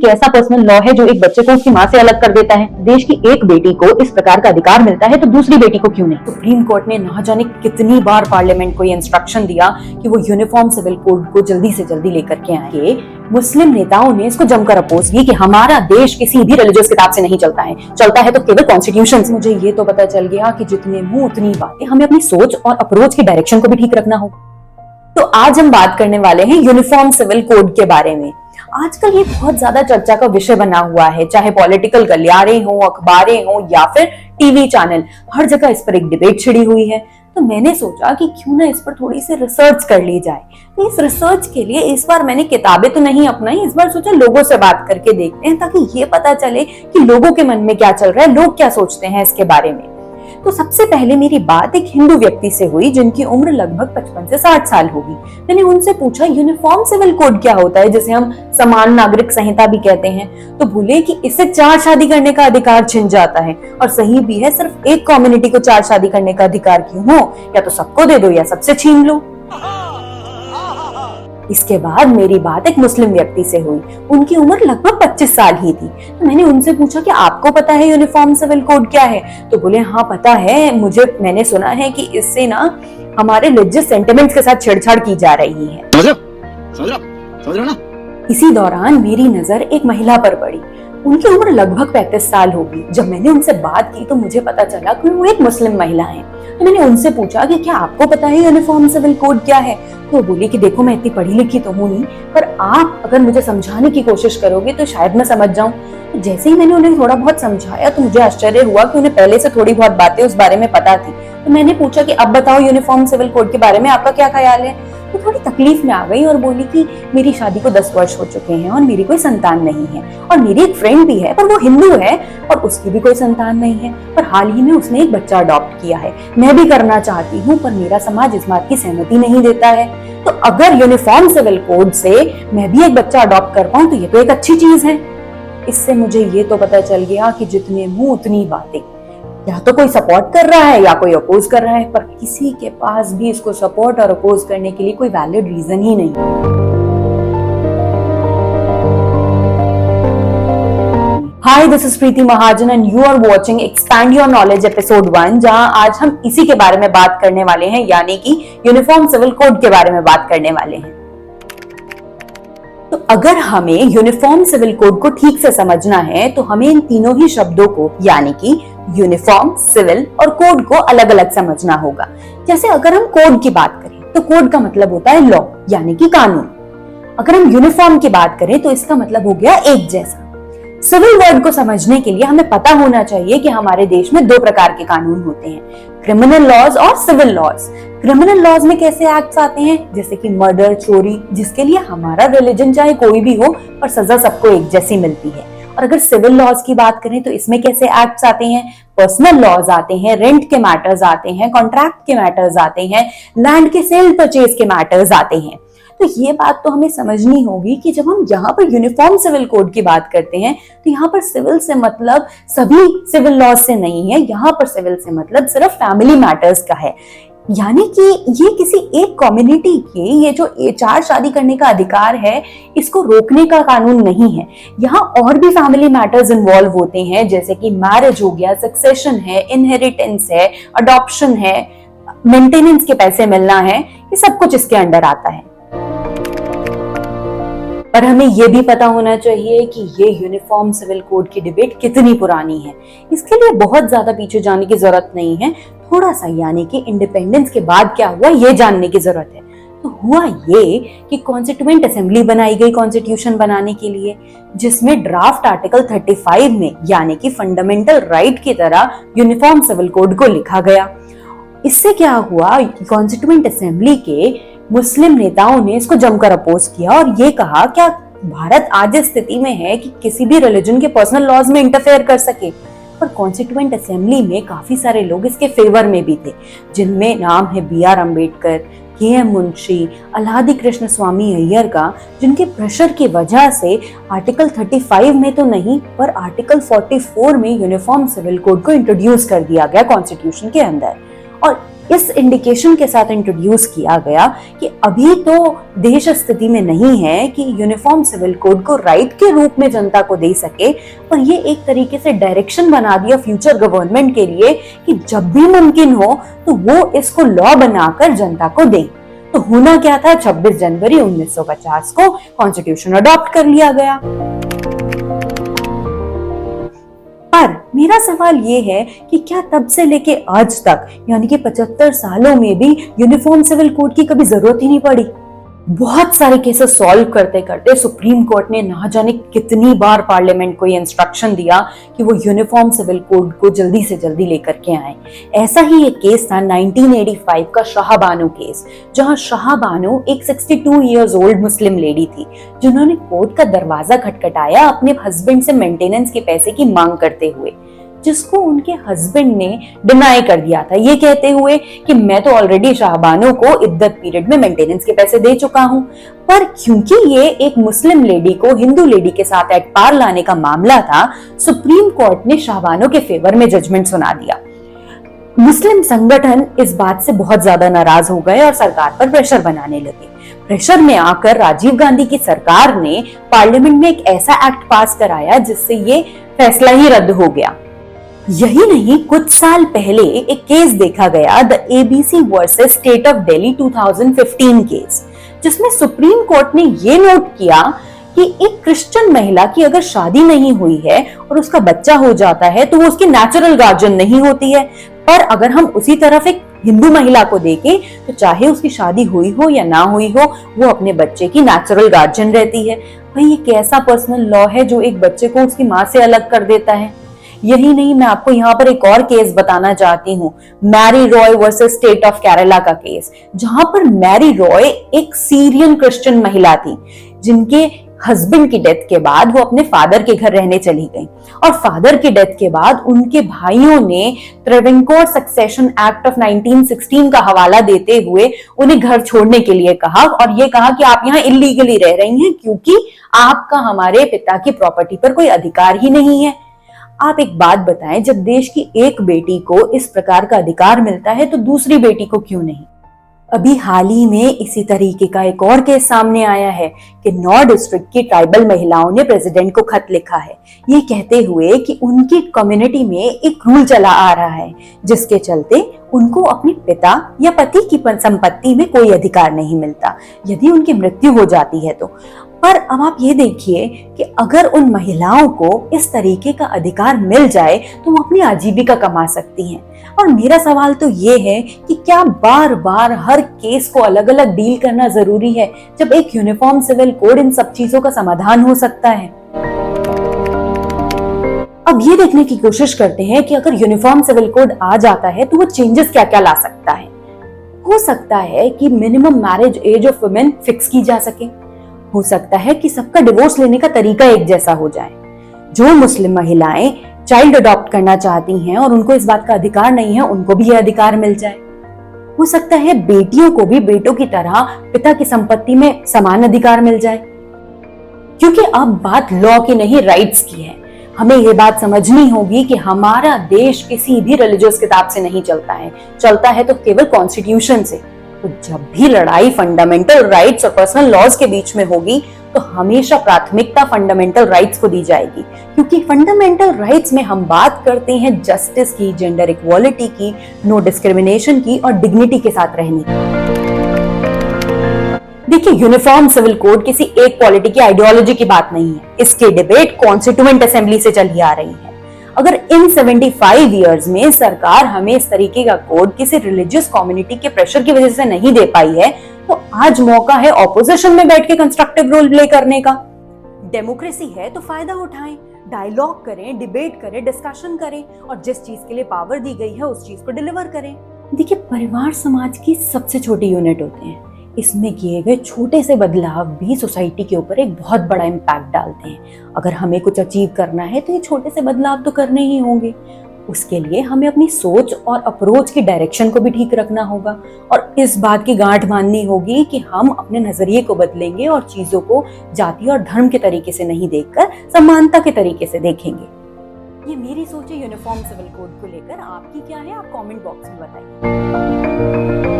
एक ऐसा personal law है जो एक बच्चे को उसकी माँ से अलग कर देता है। देश की एक बेटी को इस प्रकार का अधिकार मिलता है तो दूसरी बेटी को क्यों नहीं? सुप्रीम कोर्ट ने ना जाने कितनी बार पार्लियामेंट को ये इंस्ट्रक्शन दिया कि वो यूनिफॉर्म सिविल कोड को जल्दी से जल्दी लेकर के आए। मुस्लिम नेताओं ने इसको जमकर अपोज की कि हमारा देश किसी भी रिलीजियस किताब से नहीं चलता है, चलता है तो केवल कॉन्स्टिट्यूशन से। मुझे ये तो पता चल गया कि जितने मुंह उतनी बातें। हमें अपनी सोच और अप्रोच की डायरेक्शन को भी ठीक रखना होगा। तो आज हम बात करने वाले हैं यूनिफॉर्म सिविल कोड के बारे में। आजकल ये बहुत ज्यादा चर्चा का विषय बना हुआ है, चाहे पॉलिटिकल गलियारे हो, अखबारें हो या फिर टीवी चैनल, हर जगह इस पर एक डिबेट छिड़ी हुई है। तो मैंने सोचा कि क्यों ना इस पर थोड़ी सी रिसर्च कर ली जाए। तो इस रिसर्च के लिए इस बार मैंने किताबें तो नहीं अपनाई, इस बार सोचा लोगों से बात करके देखते हैं ताकि ये पता चले कि लोगों के मन में क्या चल रहा है, लोग क्या सोचते हैं इसके बारे में। तो सबसे पहले मेरी बात एक हिंदू व्यक्ति से हुई जिनकी उम्र लगभग 55 से 60 साल होगी। मैंने उनसे पूछा यूनिफॉर्म सिविल कोड क्या होता है, जिसे हम समान नागरिक संहिता भी कहते हैं। तो बोले कि इससे 4 शादी करने का अधिकार छिन जाता है। और सही भी है, सिर्फ एक कम्युनिटी को 4 शादी करने का अधिकार क्यों हो, या तो सबको दे दो या सबसे छीन लो। इसके बाद मेरी बात एक मुस्लिम व्यक्ति से हुई। उनकी उम्र लगभग 25 साल ही थी। तो मैंने उनसे पूछा कि आपको पता है यूनिफॉर्म सिविल कोड क्या है? तो बोले हाँ पता है, मैंने सुना है कि इससे ना हमारे रिलीजियस सेंटिमेंट्स के साथ छेड़छाड़ की जा रही है। समझ रहे ना? इसी दौरान मेरी नजर एक महिला पर पड़ी। उनकी उम्र लगभग 35 साल होगी। जब मैंने उनसे बात की तो मुझे पता चला कि वो एक मुस्लिम महिला है। तो मैंने उनसे पूछा कि क्या आपको पता है यूनिफॉर्म सिविल कोड क्या है? तो बोली कि देखो मैं इतनी पढ़ी लिखी तो हूँ नहीं, पर आप अगर मुझे समझाने की कोशिश करोगे तो शायद मैं समझ जाऊं। तो जैसे ही मैंने उन्हें थोड़ा बहुत समझाया तो मुझे आश्चर्य हुआ कि उन्हें पहले से थोड़ी बहुत बातें उस बारे में पता थी। तो मैंने पूछा कि अब बताओ यूनिफॉर्म सिविल कोड के बारे में आपका क्या ख्याल है? तो थोड़ी तकलीफ में आ गई और बोली कि मेरी शादी को 10 वर्ष हो चुके हैं और मेरी कोई संतान नहीं है, और मेरी एक फ्रेंड भी है पर वो हिंदू है और उसकी भी कोई संतान नहीं है, पर हाल ही में उसने एक बच्चा अडॉप्ट किया है। मैं भी करना चाहती हूँ पर मेरा समाज इस बात की सहमति नहीं देता है। तो अगर यूनिफॉर्म सिविल कोड से मैं भी एक बच्चा अडॉप्ट कर पाऊं तो ये तो एक अच्छी चीज है। इससे मुझे ये तो पता चल गया कि जितने मुंह उतनी बातें। या तो कोई सपोर्ट कर रहा है या कोई अपोज कर रहा है, पर किसी के पास भी इसको सपोर्ट और अपोज करने के लिए कोई वैलिड रीजन ही नहीं। Hi, this is Preeti Mahajan and you are watching Expand Your Knowledge episode 1, जहां आज हम इसी के बारे में बात करने वाले हैं, यानी कि यूनिफॉर्म सिविल कोड के बारे में बात करने वाले हैं। तो अगर हमें यूनिफॉर्म सिविल कोड को ठीक से समझना है तो हमें इन तीनों ही शब्दों को, यानी कि यूनिफॉर्म, सिविल और कोड को अलग अलग समझना होगा। जैसे अगर हम कोड की बात करें तो कोड का मतलब होता है लॉ, यानी कि कानून। अगर हम यूनिफॉर्म की बात करें तो इसका मतलब हो गया एक जैसा। सिविल वर्ड को समझने के लिए हमें पता होना चाहिए कि हमारे देश में 2 प्रकार के कानून होते हैं, क्रिमिनल लॉज और सिविल लॉज। क्रिमिनल लॉज में कैसे एक्ट्स आते हैं, जैसे कि मर्डर, चोरी, जिसके लिए हमारा रिलीजन चाहे कोई भी हो पर सजा सबको एक जैसी मिलती है। और अगर सिविल लॉज की बात करें तो इसमें कैसे एक्ट्स आते हैं, पर्सनल लॉज आते हैं, रेंट के मैटर्स आते हैं, कॉन्ट्रैक्ट के मैटर्स आते हैं, लैंड के सेल परचेज के मैटर्स आते हैं। तो ये बात तो हमें समझनी होगी कि जब हम यहाँ पर यूनिफॉर्म सिविल कोड की बात करते हैं तो यहाँ पर सिविल से मतलब सभी सिविल लॉज से नहीं है, यहाँ पर सिविल से मतलब सिर्फ फैमिली मैटर्स का है। यानी कि ये किसी एक कम्युनिटी के ये जो 4 शादी करने का अधिकार है इसको रोकने का कानून नहीं है। यहाँ और भी फैमिली मैटर्स इन्वॉल्व होते हैं, जैसे कि मैरिज हो गया, सक्सेशन है, इनहेरिटेंस है, अडॉप्शन है, मेंटेनेंस के पैसे मिलना है, ये सब कुछ इसके अंडर आता है। पर हमें यह भी पता होना चाहिए कि ये यूनिफॉर्म सिविल कोड की डिबेट कितनी पुरानी है। इसके लिए बहुत ज्यादा पीछे जाने की जरूरत नहीं है, थोड़ा सा यानी कि इंडिपेंडेंस के बाद क्या हुआ ये जानने की जरूरत है। तो हुआ ये कि कॉन्स्टिट्यूएंट असेंबली बनाई गई कॉन्स्टिट्यूशन बनाने के लिए, जिसमें ड्राफ्ट आर्टिकल 35 में यानी कि फंडामेंटल राइट की तरह यूनिफॉर्म सिविल कोड को लिखा गया। इससे क्या हुआ, कॉन्स्टिट्यूएंट असेंबली के मुस्लिम नेताओं ने इसको जमकर अपोज किया और ये कहा क्या भारत आज इस स्थिति में है कि किसी भी रिलीजन के पर्सनल लॉज में इंटरफेयर कर सके। पर कॉन्स्टिट्यूएंट असेंबली में काफी सारे लोग इसके फेवर में भी थे, जिनमें नाम है BR अम्बेडकर, KM मुंशी, अलादी कृष्ण स्वामी अय्यर का, जिनके प्रेशर की वजह से आर्टिकल 35 में तो नहीं पर आर्टिकल 44 में यूनिफॉर्म सिविल कोड को इंट्रोड्यूस कर दिया गया कॉन्स्टिट्यूशन के अंदर। और इस इंडिकेशन के साथ इंट्रोड्यूस किया गया कि अभी तो देश स्थिति में नहीं है कि यूनिफॉर्म सिविल कोड को राइट के रूप में जनता को दे सके, पर ये एक तरीके से डायरेक्शन बना दिया फ्यूचर गवर्नमेंट के लिए कि जब भी मुमकिन हो तो वो इसको लॉ बनाकर जनता को दे। तो होना क्या था, 26 जनवरी 1950 को कॉन्स्टिट्यूशन अडॉप्ट कर लिया गया। पर मेरा सवाल ये है कि क्या तब से लेके आज तक यानी कि 75 सालों में भी यूनिफॉर्म सिविल कोड की कभी जरूरत ही नहीं पड़ी? बहुत सारे केसेस सॉल्व करते करते सुप्रीम कोर्ट ने ना जाने कितनी बार पार्लियामेंट को ये इंस्ट्रक्शन दिया कि वो यूनिफॉर्म सिविल कोड को जल्दी से जल्दी लेकर के आए। ऐसा ही एक केस था 1985 का शाह बानो केस, जहां शाह बानो एक 62 इयर्स ओल्ड मुस्लिम लेडी थी जिन्होंने कोर्ट का दरवाजा खटखटाया अपने हस्बैंड से मेंटेनेंस के पैसे की मांग करते हुए, जिसको उनके हस्बैंड ने डिनाई कर दिया था, ये कहते हुए कि मैं तो ऑलरेडी शाहबानो को इद्दत पीरियड में मेंटेनेंस के पैसे दे चुका हूं। पर क्योंकि ये एक मुस्लिम लेडी को हिंदू लेडी के साथ एट पार लाने का मामला था, सुप्रीम कोर्ट ने शाहबानो के फेवर में जजमेंट सुना दिया। मुस्लिम संगठन इस बात से बहुत ज्यादा नाराज हो गए और सरकार पर प्रेशर बनाने लगे। प्रेशर में आकर राजीव गांधी की सरकार ने पार्लियामेंट में एक ऐसा एक्ट पास कराया जिससे ये फैसला ही रद्द हो गया। यही नहीं, कुछ साल पहले एक केस देखा गया, the ABC versus state of Delhi 2015 case, जिसमें सुप्रीम कोर्ट ने ये नोट किया कि एक क्रिश्चियन महिला की अगर शादी नहीं हुई है और उसका बच्चा हो जाता है तो वो उसकी नेचुरल गार्जियन नहीं होती है। पर अगर हम उसी तरफ एक हिंदू महिला को देखें तो चाहे उसकी शादी हुई हो या ना हुई हो, वो अपने बच्चे की नेचुरल गार्जियन रहती है। भाई ये कैसा पर्सनल लॉ है जो एक बच्चे को उसकी माँ से अलग कर देता है? यही नहीं, मैं आपको यहाँ पर एक और केस बताना चाहती हूँ, Mary Roy versus state of Kerala का केस, जहां पर मैरी रॉय एक सीरियन क्रिश्चियन महिला थी जिनके हस्बैंड की डेथ के बाद वो अपने फादर के घर रहने चली गई और फादर की डेथ के बाद उनके भाइयों ने ट्रेवेंकोर सक्सेशन एक्ट ऑफ 1916 का हवाला देते हुए उन्हें घर छोड़ने के लिए कहा और ये कहा कि आप यहाँ इलीगली रह रही हैं क्योंकि आपका हमारे पिता की प्रॉपर्टी पर कोई अधिकार ही नहीं है। आप एक बात बताएं, जब देश की एक बेटी को इस प्रकार का अधिकार मिलता है तो दूसरी बेटी को क्यों नहीं? अभी हाल ही में इसी तरीके का एक और केस सामने आया है कि 9 डिस्ट्रिक्ट की ट्राइबल महिलाओं ने प्रेसिडेंट को खत लिखा है, ये कहते हुए कि उनकी कम्युनिटी में एक रूल चला आ रहा है जिसके चलते उनको अपने पिता या पति की संपत्ति में कोई अधिकार नहीं मिलता यदि उनकी मृत्यु हो जाती है तो। पर अब आप ये देखिए कि अगर उन महिलाओं को इस तरीके का अधिकार मिल जाए तो वो अपनी आजीविका कमा सकती हैं। और मेरा सवाल तो ये है कि क्या बार बार हर केस को अलग अलग डील करना जरूरी है जब एक यूनिफॉर्म सिविल कोड इन सब चीजों का समाधान हो सकता है? अब ये देखने की कोशिश करते हैं कि अगर यूनिफॉर्म सिविल कोड आ जाता है तो वो चेंजेस क्या क्या ला सकता है। हो सकता है कि minimum marriage age of women fix की जा सके, हो सकता है कि सबका डिवोर्स लेने का तरीका एक जैसा हो जाए, जो मुस्लिम महिलाएं चाइल्ड अडॉप्ट करना चाहती हैं और उनको इस बात का अधिकार नहीं है उनको भी यह अधिकार मिल जाए। हो सकता है बेटियों को भी बेटों की तरह पिता की संपत्ति में समान अधिकार मिल जाए, क्योंकि अब बात लॉ की नहीं राइट्स की है। हमें ये बात समझनी होगी कि हमारा देश किसी भी रिलीजियस किताब से नहीं चलता है तो केवल कॉन्स्टिट्यूशन से। तो जब भी लड़ाई फंडामेंटल राइट्स और पर्सनल लॉज के बीच में होगी तो हमेशा प्राथमिकता फंडामेंटल राइट्स को दी जाएगी, क्योंकि फंडामेंटल राइट्स में हम बात करते हैं जस्टिस की, जेंडर इक्वालिटी की, नो डिस्क्रिमिनेशन की और डिग्निटी के साथ रहने की। देखिए, यूनिफॉर्म सिविल कोड किसी एक पॉलिटी की आइडियोलॉजी की बात नहीं है, इसकी डिबेट कॉन्स्टिट्यूएंट असेंबली से चली आ रही है। अगर इन 75 इयर्स में सरकार हमें इस तरीके का कोड किसी रिलीजियस कम्युनिटी के प्रेशर की वजह से नहीं दे पाई है तो आज मौका है ऑपोजिशन में बैठ के कंस्ट्रक्टिव रोल प्ले करने का। डेमोक्रेसी है तो फायदा उठाएं, डायलॉग करें, डिबेट करें, डिस्कशन करें और जिस चीज के लिए पावर दी गई है उस चीज को डिलीवर करें। देखिए, परिवार समाज की सबसे छोटी यूनिट होते हैं, इसमें किए गए छोटे से बदलाव भी सोसाइटी के ऊपर एक बहुत बड़ा इम्पैक्ट डालते हैं। अगर हमें कुछ अचीव करना है तो ये छोटे से बदलाव तो करने ही होंगे। उसके लिए हमें अपनी सोच और अप्रोच की डायरेक्शन को भी ठीक रखना होगा और इस बात की गांठ बांधनी होगी कि हम अपने नजरिए को बदलेंगे और चीजों को जाति और धर्म के तरीके से नहीं देखकर समानता के तरीके से देखेंगे। ये मेरी सोच है यूनिफॉर्म सिविल कोड को लेकर, आपकी क्या है आप कमेंट बॉक्स में बताइए।